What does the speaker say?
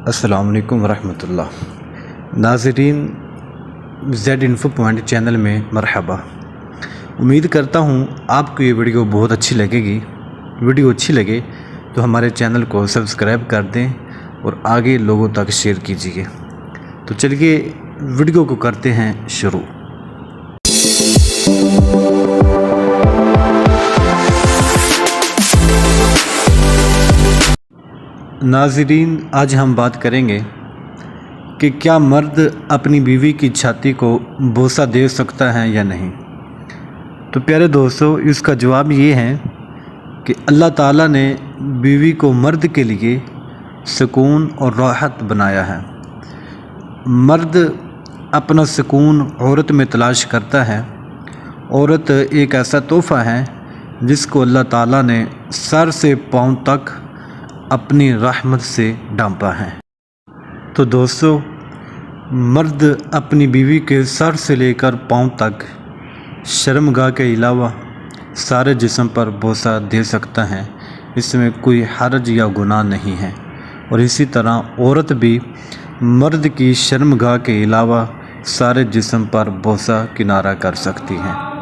السلام علیکم ورحمۃ اللہ ناظرین، زیڈ انفو پوائنٹ چینل میں مرحبا۔ امید کرتا ہوں آپ کو یہ ویڈیو بہت اچھی لگے گی۔ ویڈیو اچھی لگے تو ہمارے چینل کو سبسکرائب کر دیں اور آگے لوگوں تک شیئر کیجیے۔ تو چلیے ویڈیو کو کرتے ہیں شروع۔ ناظرین، آج ہم بات کریں گے کہ کیا مرد اپنی بیوی کی چھاتی کو بوسہ دے سکتا ہے یا نہیں۔ تو پیارے دوستو، اس کا جواب یہ ہے کہ اللہ تعالیٰ نے بیوی کو مرد کے لیے سکون اور راحت بنایا ہے۔ مرد اپنا سکون عورت میں تلاش کرتا ہے۔ عورت ایک ایسا تحفہ ہے جس کو اللہ تعالیٰ نے سر سے پاؤں تک اپنی رحمت سے ڈھانپا ہے۔ تو دوستو، مرد اپنی بیوی کے سر سے لے کر پاؤں تک شرمگاہ کے علاوہ سارے جسم پر بوسہ دے سکتا ہے۔ اس میں کوئی حرج یا گناہ نہیں ہے۔ اور اسی طرح عورت بھی مرد کی شرمگاہ کے علاوہ سارے جسم پر بوسہ کنارہ کر سکتی ہے۔